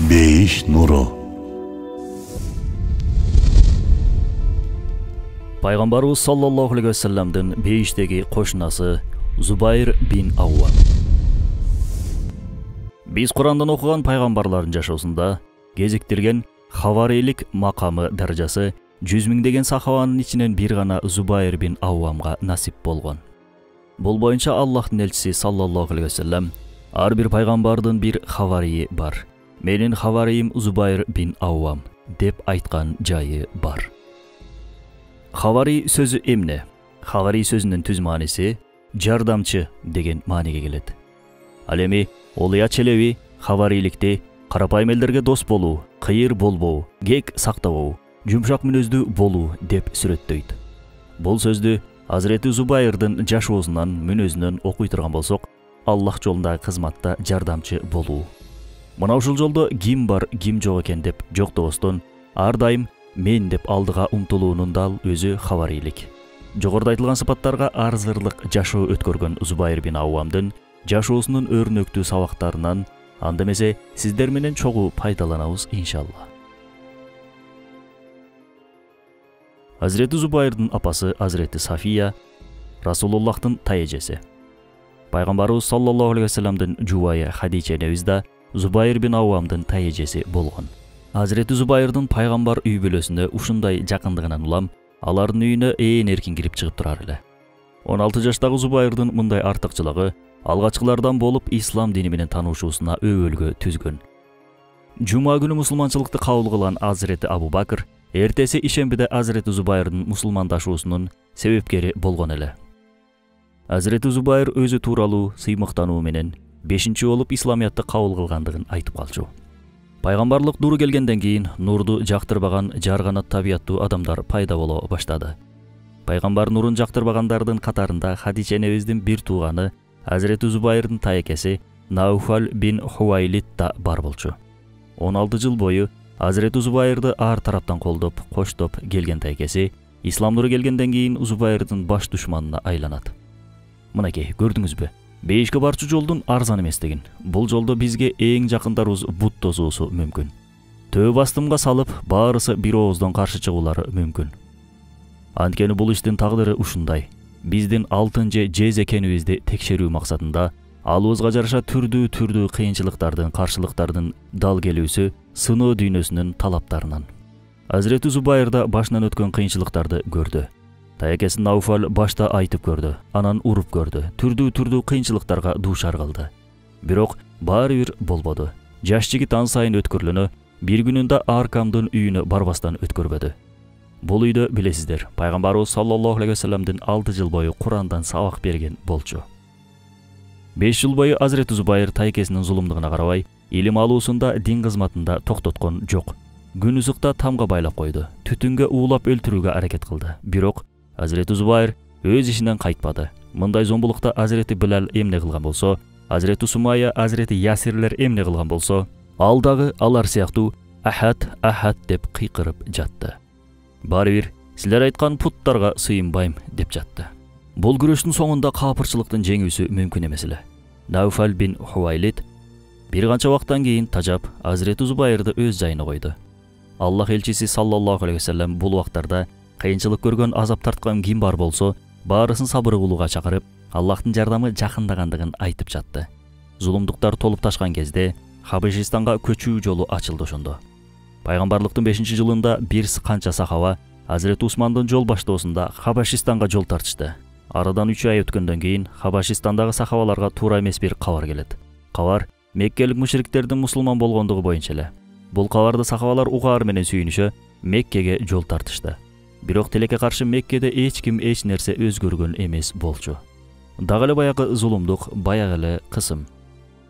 Бейиш нуру. Пайгамбарыбыз саллаллаху алейхи вассаламдын бейиштеги кошунасы Зубайр бин Ауам. Биз Курандан окуган пайгамбарлардын жашоосунда кезиктирген хаварийлик макамы даражасы 100 миңдеген сахабанын ичинен бир гана Зубайр бин Ауамга насип болгон. Бул боюнча Аллахтын элчиси саллаллаху алейхи вассалам ар бир пайгамбардын бир хаварийи бар. Менин хаварийим Зубайр бин Ауам деп айткан жайы бар. Хавари сөзү эмне? Хавари сөзүнүн түз мааниси жардамчы деген маанеге келет. Ал эми Олия Челеби хаварийликти карапайым элдерге дос болуу, кыйыр болбоо, кек сактабоо, жумшак мүнөздүү болуу деп сүрөттөйт. Бул сөздү Азирети Зубайрдын жашоосунан, мүнөзүнөн окуй турган болсок, Аллах жолундагы кызматта жардамчы болуу. Мына ушул жолдо ким бар, ким жок экен деп жоктобостон, ар дайым мен деп алдыга умтулуунун дал өзү хаварийлик. Жогоруда айтылган сыпаттарга арзырлык жашоо өткөргөн Зубайр бин Ауамдын жашоосунун өрнөктүү сабактарынан анда эмесе сиздер менен чогуу пайдаланабыз иншалла. Азирети Зубайрдын апасы Азирети Сафия Расулуллахтын тайэжеси. Пайгамбарыбыз саллаллаху алейхи вассаламдын жубайы Хадича энебиз да Зубайр бин Ауамдын тайэжеси болгон. Азирети Зубайрдын пайгамбар үй бүлөсүнө ушундай жакындыгынан улам алардын үйүнө ээн эркин кирип чыгып турар эле. 16 жаштагы Зубайрдын мындай артыкчылыгы алгачкылардан болуп ислам дини менен таанышуусуна өбөлгө түзгөн. Жума күнү мусулманчылыкты кабыл кылган Азирети Абу Бакр эртеси ишембиде Азирети Зубайрдын мусулмандашуусунун себепкери болгон эле. Азирети Зубайр өзү тууралуу сыймыктануу менен 5-чи болуп исламиятты кабыл кылгандыгын айтып калчу. Пайгамбарлык нуру келгенден кийин нурду жактырбаган жарганат табияттуу адамдар пайда боло баштады. Пайгамбар нурун жактырбагандардын катарында Хадича энебиздин бир тууганы Азирети Зубайрдын тайекеси Науфал бин Хуайлид да бар болчу. 16 жыл бою Азирети Зубайрды ар тараптан колдоп, коштоп келген тайекеси ислам нуру келгенден кийин Зубайрдын баш душманына айланат. Мынакей, көрдүңүзбү? Бейишке барчу жолдун арзан эместигин. Бул жолдо бизге эң жакындарыбыз бут тосуусу мүмкүн. Төө бастымга салып, баарысы бир ооздон каршы чыгуулары мүмкүн. Анткени бул иштин тагдыры ушундай. Биздин алтын же жез экенибизди текшерүү максатында алыбызга жараша түрдүү кыйынчылыктардын, каршылыктардын дал келүүсү сыноо дүйнөсүнүн талаптарынан. Азирети Зубайр да башынан өткөн кыйынчылыктарды көрдү. Тайекеси Науфал башта айтып көрдү, анан уруп көрдү, түрдүү кыйынчылыктарга дуушар кылды. Бирок баары бир болбоду. Жаш жигит ан сайын өткөрлөнө, бир күнүндө Аркамдын үйүнө барбастан өткөрбөдү. Бул үйдө билесиздер, пайгамбарыбыз саллаллаху алейхи вассаламдын 6 жыл бою Курандан сабак берген болчу. 5 жыл бою Азирети Зубайр тайекесинин зулумдугуна карабай, илим алуусунда, дин кызматында токтоткон жок. Күн ызыкта тамга байлап койду, түтүнгө уулап өлтүрүүгө аракет кылды. Бирок Азирети Зубайр өз ишинен кайтпады. Мындай зомбулукта Азирети Билал эмне кылган болсо, Азирети Сумайя, Азирети Ясирлер эмне кылган болсо, ал дагы алар сыяктуу ахат деп кыйкырып жатты. Баары бир силер айткан путтарга сыйынбайм деп жатты. Бул күрөштүн соңунда капырчылыктын жеңүүсү мүмкүн эмес эле. Науфал бин Хуайлид бир канча убакыттан кийин тажап Азирети Зубайрды өз жайына койду. Аллах элчиси саллаллаху алейхи вассалам бул убактарда кыйынчылык көргөн, азап тарткан ким бар болсо, баарысын сабыр кылууга чакырып, Аллахтын жардамы жакындагандыгын айтып жатты. Зулумдуктар толуп ташкан кезде Хабашистанга көчүү жолу ачылды ошондо. Пайгамбарлыктын 5-чи жылында бир канча сахаба Азирети Усмандын жол баштоосунда Хабашистанга жол тартышты. Арадан 3 ай өткөндөн кийин Хабашистандагы сахабаларга туура эмес бир кабар келет. Кабар Меккелик мушриктердин мусулман болгондугу боюнча эле. Бул кабарды сахабалар угаар менен сүйүнүшө Меккеге жол тартышты. Бирок тилекке каршы Меккеде эч ким эч нерсе өзгөргөн эмес болчу. Дагы эле баягы зулумдук, баягы эле кысым.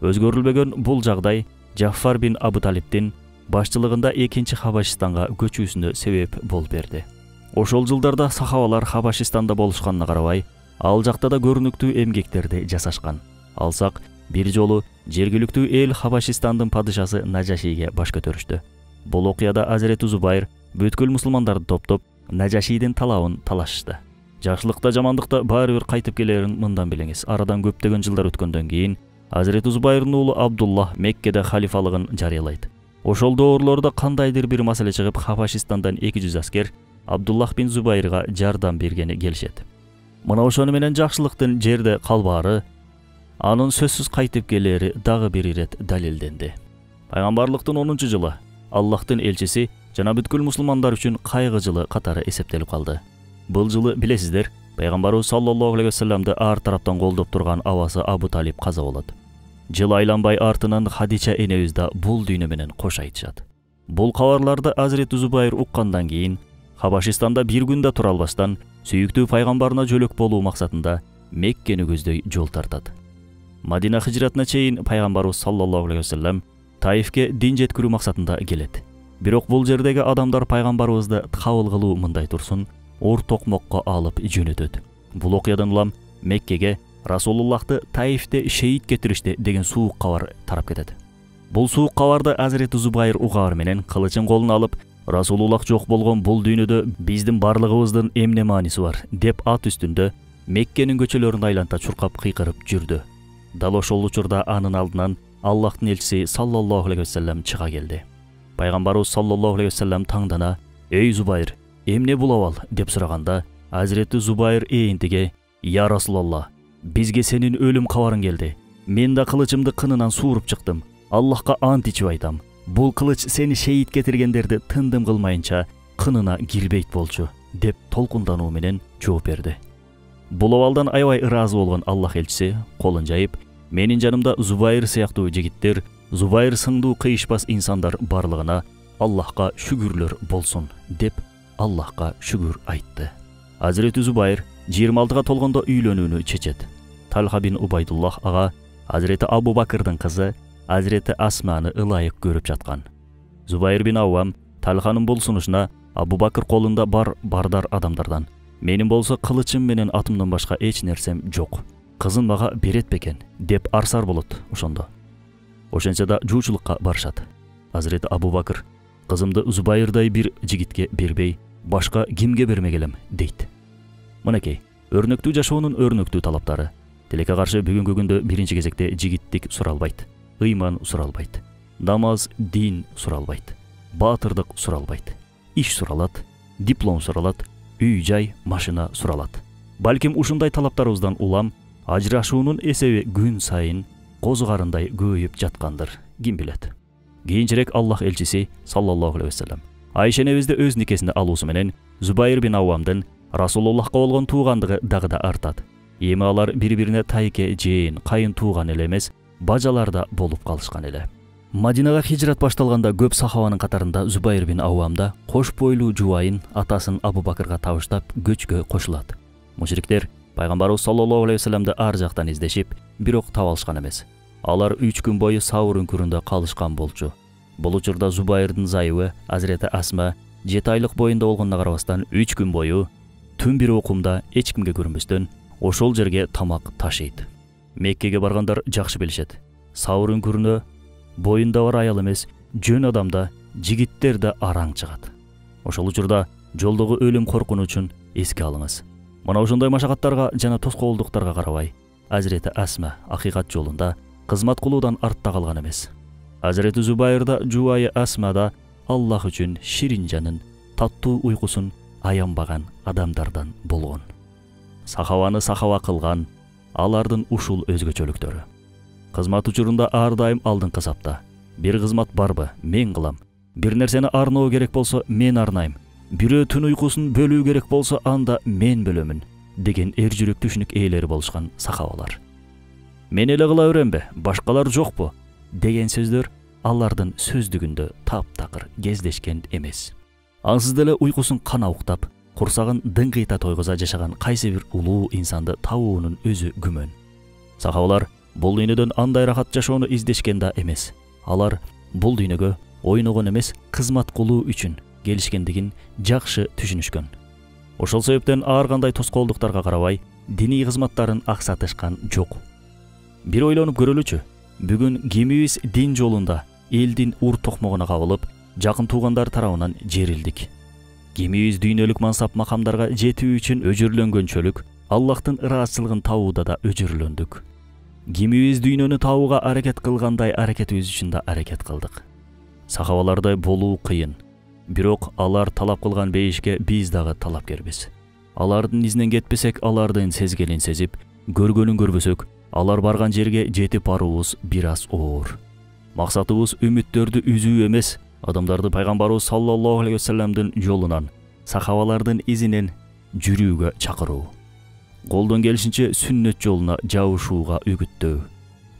Өзгөрүлбөгөн бул жагдай Жаффар бин Абу Талиптин башчылыгында 2-чи Хабашистанга көчүүсүнө себеп болуп берди. Ошол жылдарда сахабалар Хабашистанда болушканына карабай, ал жакта да көрүнүктүү эмгектерди жасашкан. Алсак, бир жолу жергиликтүү эл Хабашистандын падышасы Нажашиге баш көтөрүштү. Бул окуяда Азирети Зубайр бүткүл мусулмандарды топтоп Нажашидин талабын талашышты. Жакшылыкта, жамандыкта баары бир кайтып келерин мындан билиңиз. Арадан көптөгөн жылдар өткөндөн кийин Азирети Зубайрдын уулу Абдуллах Меккеде халифалыгын жарыялайт. Ошол доорлордо кандайдыр бир маселе чыгып, Хабашистандан 200 аскер Абдуллах бин Зубайрга жардам бергени келишет. Мына ошону менен жакшылыктын жерде калбаары, анын сөзсүз кайтып келери дагы бир ирет далилденди. Пайгамбарлыктын 10-жылы Аллахтын элчиси жана бүткүл мусулмандар үчүн кайгы жылы катары эсептелип калды. Бул жылы билесиздер, пайгамбарыбыз саллаллаху алейхи вассаламды ар тараптан колдоп турган абасы Абу Талиб каза болот. Жыл айланбай артынан Хадича энебиз да бул дүйнө менен кош айтышат. Бул кабарларды Азирети Зубайр уккандан кийин Хабашистанда бир күндө тура албастан сүйүктүү пайгамбарына жөлөк болуу максатында Меккени көздөй жол тартат. Мадина хижратына чейин пайгамбарыбыз саллаллаху алейхи вассалам Таифке дин жеткирүү максатында келет. Бирок бул жердеги адамдар пайгамбарыбызды кабыл кылуу мындай турсун, ор токмокко алып жөнөтөт. Бул окуядан улам Меккеге Расулуллахты Таифте шейит кетиришти деген суук кабар тарап кетет. Бул суук кабарды Азирети Зубайр угаар менен кылычын колуна алып, Расулуллах жок болгон бул дүйнөдө биздин барлыгыбыздын эмне мааниси бар деп ат үстүндө Меккенин көчөлөрүн айланта чуркап кыйкырып жүрдү. Дал ошол учурда анын алдынан Аллахтын элчиси саллаллаху алейхи вассалам чыга келди. Пайгамбарыбыз саллаллаху алейхи вассалам таңдана: "Эй Зубайр, эмне бул абал?" деп сураганда, Азирети Зубайр эйинтиге: "Я Расулалла, бизге сенин өлүм кабарың келди. Мен да кылычымды кынынан сууруп чыктым. Аллахка ант ичип айтам. Бул кылыч сени шейит кетиргендерди тындым кылмайынча кынына кирбейт болчу" деп толкундануу менен жооп берди. Бул абалдан аябай ыраазы болгон Аллах элчиси колун жайып: "Менин жанымда Зубайр сыяктуу жигиттер, Зубайр сыңдуу кыйышпас инсандар барлыгына Аллахка шүгүрлөр болсун" деп Аллахка шүгүр айтты. Азирети Зубайр 26-га толгондо үйлөнүүнү чечет. Талха бин Убайдуллах ага Азирети Абу Бакырдын кызы Азирети Асманы ылайык көрүп жаткан. Зубайр бин Аввам Талханын бул сунушуна Абу Бакыр колунда бардар адамдардан: "Менин болсо кылычым менен атымдан башка эч нерсем жок. Кызын мага берет бекен" деп арсар болот ошондо. Ошентсе да жуучулукка барышат. Азирети Абу Бакыр: "Кызымды Зубайрдай бир жигитке бербей, башка кимге бермек элем" дейт. Мынакей, өрнөктүү жашоонун өрнөктүү талаптары. Тилекке каршы бүгүнкү күндө биринчи кезекте жигиттик суралбайт, ыйман суралбайт, намаз, дин суралбайт, баатырдык суралбайт. Иш суралат, диплом суралат, үй-жай, машина суралат. Балким ушундай талаптарыбыздан улам ажырашуунун эсеби күн сайын козугарындай көбөйүп жаткандыр, ким билет. Кийинчерээк Аллах элчиси саллаллаху алейхи вассалам Айша энебизди өз никесине алуусу менен Зубайр бин Аввамдын Расулуллахка болгон туугандыгы дагы да артат. Эми алар бири-бирине тайке, жээн, кайын тууган эле эмес, бажалар да болуп калышкан эле. Мадинага хижрат башталганда көп сахабанын катарында Зубайр бин Аввам да кош бойлуу жубайын атасын Абу Бакырга табыштап көчкө кошулат. Мушриктер пайгамбарыбыз саллаллаху алейхи вассаламды ар жактан издешип, бирок таба алышкан эмес. Алар 3 күн бою Саур үңкүрүндө калышкан болчу. Бул учурда Зубайрдын зайыбы Азирети Асма 7 айлык боюнда болгонуна карабастан 3 күн бою түн бир окумда эч кимге көрүнбөстөн ошол жерге тамак ташыйт. Меккеге баргандар жакшы билишет. Саур үңкүрүнө боюнда бар аял эмес, жөн адамда, жигиттер да араң чыгат. Ошол учурда жолдогу өлүм коркунучун эске алыңыз. Мына ошондой машакаттарга жана тоскоолдуктарга карабай, Азирети Асма акыйкат жолунда кызмат кылуудан артта калган эмес. Азирети Зубайрда жубайы Асмада Аллах үчүн ширин жанын, таттуу уйкусун аянбаган адамдардан болгон. Сахабаны сахаба кылган алардын ушул өзгөчөлүктөрү. Кызмат учурунда ар дайым алдыңкы сапта. Бир кызмат барбы, мен кылам. Бир нерсени арноо керек болсо, мен арнайм. Бирөө түн уйкусун бөлүү керек болсо, анда мен бөлөмүн деген эр жүрөк түшүнүк ээлери болушкан сахабалар. Мен эле кыла беремби, башкалар жокпу деген сөздөр алардын сөздүгүндө таптакыр кездешкен эмес. Ансыз деле уйкусун кана уктап, курсагын дыңгыйта тойгуза жашаган кайсы бир улуу инсанды табуунун өзү күмөн. Сахабалар бул дүйнөдөн андай рахат жашоону издешкен да эмес. Алар бул дүйнөгө ойногон эмес, кызмат кылуу үчүн келишкендигин жакшы түшүнүшкөн. Ошол себептен ар кандай тоскоолдуктарга карабай, диний кызматтарын аксатышкан жок. Бир ойлонуп көрөлүчү. Бүгүн кимибиз дин жолунда элдин ур токмогуна кабылып, жакын туугандар тарабынан жерилдик. Кимибиз дүйнөлүк мансап макамдарга жетүү үчүн өжүрлөнгөнчөлүк, Аллахтын ыраазычылыгын табууда да өжүрлөндүк. Кимибиз дүйнөнү табууга аракет кылгандай аракетибиз үчүн да аракет кылдык. Сахабалардай болуу кыйын. Бирок алар талап кылган бейишке биз дагы талапкербиз. Алардын изинен кетпесек, алардын сезгенин сезип, көргөнүн көрбөсөк, алар барган жерге жетип баруубуз бир аз оор. Максатыбыз үмүттөрдү үзүү эмес, адамдарды пайгамбарыбыз саллаллаху алейхи вассаламдын жолунан, сахабалардын изинен жүрүүгө чакыруу. Колдон келишинче сүннөт жолуна жабышууга үгүттөө.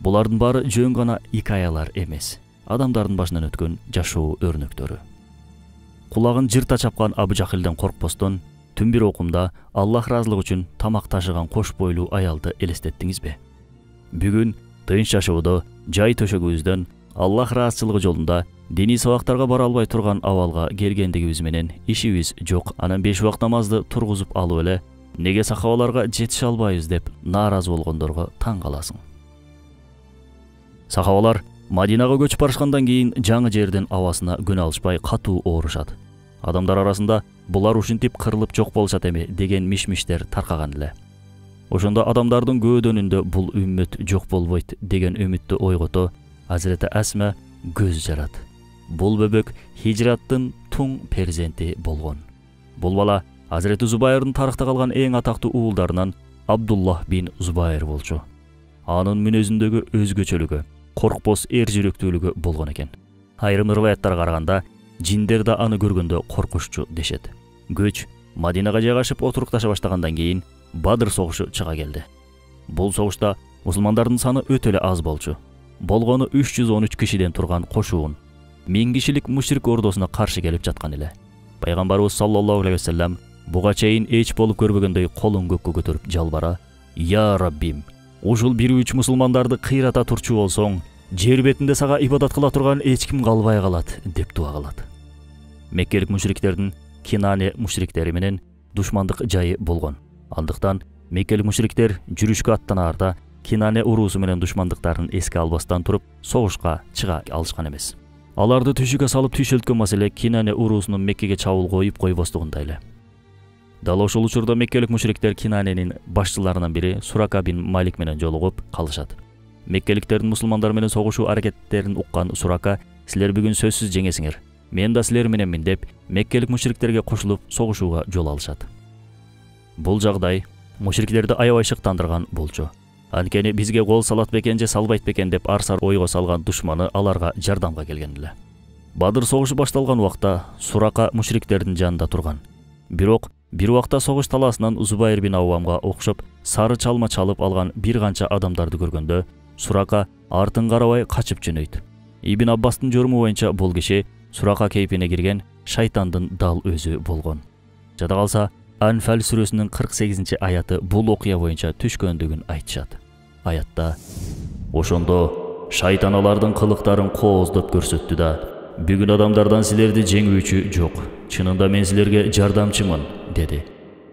Булардын баары жөн гана икаялар эмес, адамдардын башынан өткөн жашоо өрнөктөрү. Кулагын жырта чапкан Абу Жахилден коркпостон, түн бир окумда Аллах ыраазылыгы үчүн тамак ташыган кош бойлуу аялды элестеттиңизби? Бүгүн тынч жашоодо, жай төшөгүбүздөн Аллах ыраазычылыгы жолунда диний сабактарга бара албай турган абалга келгендигибиз менен ишибиз жок. Анан 5 убак намазды тургузуп алып эле, неге сахабаларга жетише албайбыз деп нааразы болгондорго таң каласың. Сахабалар Мадинага көчүп барышкандан кийин жаңы жердин абасына күнө алышпай катуу оорушат. Адамдар арасында булар ушинтип кырылып жок болушат эми деген миш-миштер таркаган эле. Ошондо адамдардын көөдөнүндө бул үммөт жок болбойт деген үмүттү ойгото Азирети Асма көз жарат. Бул бөбөк хижраттын туң перзенти болгон. Бул бала Азирети Зубайрдын тарыхта калган эң атактуу уулдарынан Абдуллах бин Зубайр болчу. Анын мүнөзүндөгү өзгөчөлүгү, коркпос эр жүрөктүүлүгү болгон экен. Айрым риваяттарга караганда, жиндер да аны көргөндө коркушчу дешет. Көч Мадинага жайгашып отурукташа баштагандан кийин Бадыр согушу чыга келди. Бул согушта мусулмандардын саны өтө эле аз болчу. Болгону 313 кишиден турган кошуун 1000 кишилик мушрик ордосуна каршы келип жаткан эле. Пайгамбарыбыз саллаллаху алейхи вассалам буга чейин эч болуп көрбөгөндөй колун көккө көтөрүп жалбара: "Я Раббим, ушул 1-3 мусулмандарды кыйрата турчу болсоң, жер бетинде сага ибадат кыла турган эч ким калбай калат" деп дуа кылат. Меккелик мушриктердин Кинане мушриктери менен душмандык жайы болгон. Андыктан Меккелик мушриктер жүрүшкө аттанаарда Кинане уруусу менен душмандыктарын эске албастан туруп согушка чыга алышкан эмес. Аларды түшүккө салып түйшөлткөн маселе Кинане уруусунун Меккеге чабуул коюп койбостугунда эле. Дал ошол учурда Меккелик мушриктер Кинаненин башчыларынан бири Сурака бин Малик менен жолугуп калышат. Меккеликтердин мусулмандар менен согушуу аракеттерин уккан Сурака: "Силер бүгүн сөзсүз жеңесиңер. Мен да силер мененмин" деп Меккелик мушриктерге кошулуп согушууга жол алышат. Бул жагдай мушриктерди аябай шыктандырган болчу. Анткени бизге кол салат бекен же салбайт бекен деп арсар ойго салган душманы аларга жардамга келген эле. Бадыр согушу башталган убакта Сурака мушриктердин жанында турган. Бирок бир убакта согуш талаасынан Зубайр бин Аввамга окшоп сары чалма чалып алган бир канча адамдарды көргөндө Сурака артын карабай качып жөнөйт. Ибн Аббастын жоруму боюнча бул киши Сурака кейпине кирген шайтандын дал өзү болгон. Жада калса Анфал сүрөсүнүн 48 аяты бул окуя боюнча түшкөндүгүн айтышат. Аятта: "Ошондо шайтан алардын кылыктарын кооздоп көрсөттү да, бүгүн адамдардан силерди жеңүүчү жок. Чынында мен силерге жардамчымын" деди.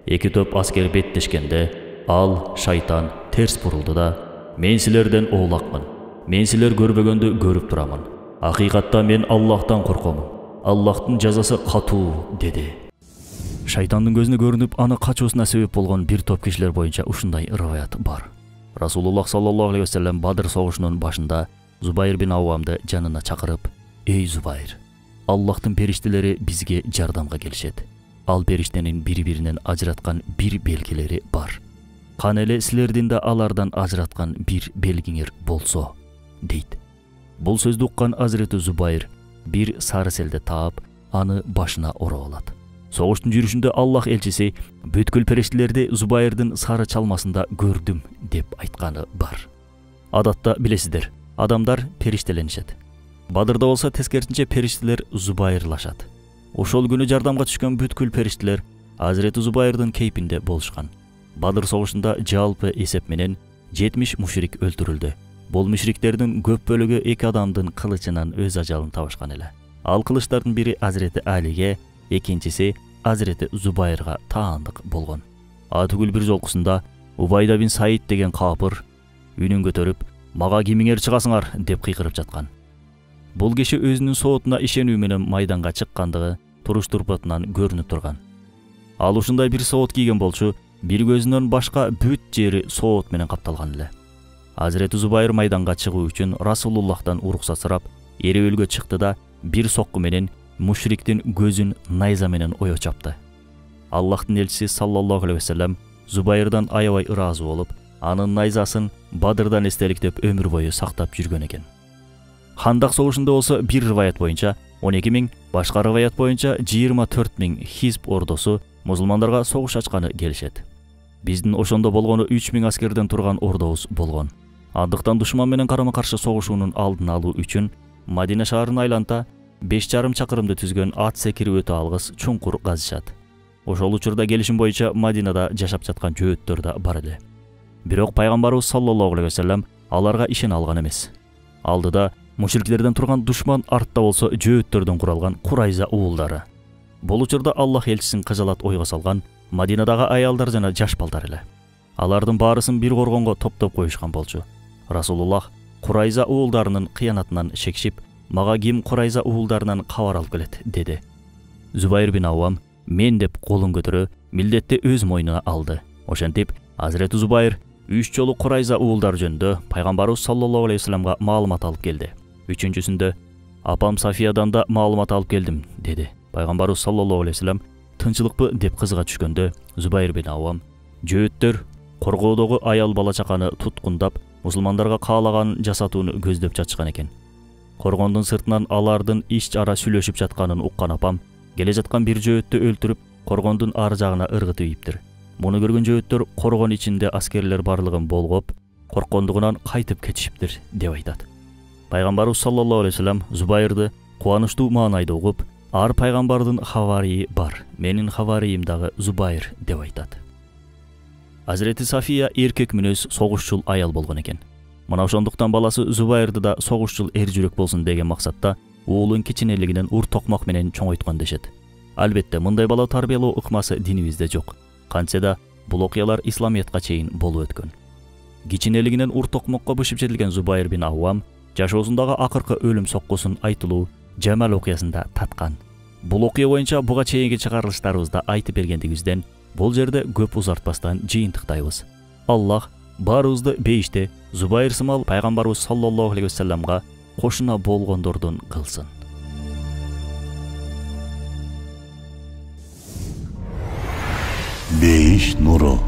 Эки топ аскер беттешкенде ал шайтан терс бурулду да: "Мен силерден оолакмын. Мен силер көрбөгөндү көрүп турамын. Акыйкатта мен Аллахтан коркомун. Аллахтын жазасы катуу" деди. Шайтандын көзүнө көрүнүп, аны качуусуна себеп болгон бир топ кишилер боюнча ушундай риваят бар. Расулуллах саллаллаху алейхи вассалам Бадыр согушунун башында Зубайр бин Аввамды жанына чакырып: "Эй Зубайр, Аллахтын периштелери бизге жардамга келишет. Ал периштенин бири-биринен ажыраткан бир белгилери бар. Кана эле силердин да алардан ажыраткан бир белгиңер болсо" дейт. Бул сөздү уккан Азирети Зубайр бир сары селди таап, аны башына ороп алат. Согуштун жүрүшүндө Аллах элчиси бүткүл периштелерди Зубайрдын сары чалмасында көрдүм деп айтканы бар. Адатта билесиздер, адамдар периштеленишет. Бадырда болсо тескерисинче периштелер Зубайрлашат. Ошол күнү жардамга түшкөн бүткүл периштелер Азирети Зубайрдын кейпинде болушкан. Бадыр согушунда жалпы эсеп менен 70 мушрик өлтүрүлдү. Бул мушриктердин көп бөлүгү эки адамдын кылычынан өз ажалын табышкан эле. Ал кылычтардын бири Азирети Алиге, экинчиси Азирети Зубайрга таандык болгон. Атүгүл бир жолкусунда Убайда бин Саид деген капыр үнүн көтөрүп: "Мага кимиңер чыгасыңар" деп кыйкырып жаткан. Бул киши өзүнүн соотуна ишенүү менен майданга чыккандыгы туруш турпатынан көрүнүп турган. Ал ушундай бир соот кийген болчу, бир көзүнөн башка бүт жери соот менен капталган эле. Азирети Зубайр майданга чыгуу үчүн Расулуллахтан уруксат сурап, эреөлгө чыкты да бир сокку менен мушриктин көзүн найза менен ое чапты. Аллахтын элчиси саллаллаху алейхи вассалам Зубайрдан аябай ыраазы болуп, анын найзасын Бадырдан эстеликтеп өмүр бою сактап жүргөн экен. Хандак согушунда болсо бир риваят боюнча 12 000, башка риваят боюнча 24 000 хизб ордосу мусулмандарга согуш ачканы келишет. Биздин ошондо болгону 3 000 аскерден турган ордобуз болгон. Андыктан душман менен карама-каршы согушуунун алдын алуу үчүн Мадина шаарын айланта 5,5 чакырымды түзгөн ат секирип өтө алгыс чуңкур казышат. Ошол учурда келишим боюнча Мадинада жашап жаткан жөөттөр да бар эле. Бирок пайгамбарыбыз саллаллаху алейхи вассалам аларга ишене алган эмес. Алдыда мушриктерден турган душман, артта болсо жөөттөрдөн куралган Курайза уулдары. Бул учурда Аллах элчисин кыжалат ойго салган Мадинадагы аялдар жана жаш балдар эле. Алардын баарысын бир коргонго топтоп коюшкан болчу. Расулуллах Курайза уулдарынын кыянатынан шекшип, мага ким Курайза уулдарынан кабар алып келет деди. Зубайр бин Аввам мен деп колун көтөрө милдетти өз мойнуна алды. Ошентип Азирети Зубайр 3 жолу Курайза уулдар жөнүндө пайгамбарыбыз саллаллаху алейхи вассаламга маалымат алып келди. Үчүнчүсүндө апам Сафиядан да маалымат алып келдим деди. Пайгамбарыбыз саллаллаху алейхи вассалам тынчылыкпы деп кызга түшкөндө Зубайр бин Аввам жөөттөр коргоодогу аял бала чаканы туткундап, мусулмандарга каалаганын жасатууну көздөп жатышкан экен. Коргондун сыртынан алардын иш-чара сүйлөшүп жатканын уккан апам келе жаткан бир жөөттү өлтүрүп, коргондун ар жагына ыргытып ийиптир. Муну көргөн жөөттөр коргон ичинде аскерлер барлыгын болгоп, корккондугунан кайтып кетишиптир деп айтат. Пайгамбарыбыз саллаллаху алейхи вассалам Зубайрды кубанычтуу маанайда угуп, ар пайгамбардын хаварии бар, менин хавариим дагы Зубайр деп айтат. Азирети Сафия эркек мүнөз согушчул аял болгон экен. Мына ошондуктан баласы Зубайрды да согушчул эр жүрөк болсун деген максатта уулун кичинелигинен ур токмак менен чоңойткон дешет. Албетте, мындай бала тарбиялоо ыкмасы динибизде жок. Кантсе да бул окуялар исламиятка чейин болуп өткөн. Кичинелигинен ур токмокко бышып жетилген Зубайр бин Аввам жашоосундагы акыркы өлүм соккусун айтылуу Жамал окуясында таткан. Бул окуя боюнча буга чейинки чыгарылыштарыбызда айтып бергендигибизден бул жерде көп узартпастан жыйынтыктайбыз. Аллах баарыбызды бейиште Зубайр сымал пайгамбарыбыз саллаллаху алейхи вассаламга кошуна болгондордун кылсын. Бейиш нуру.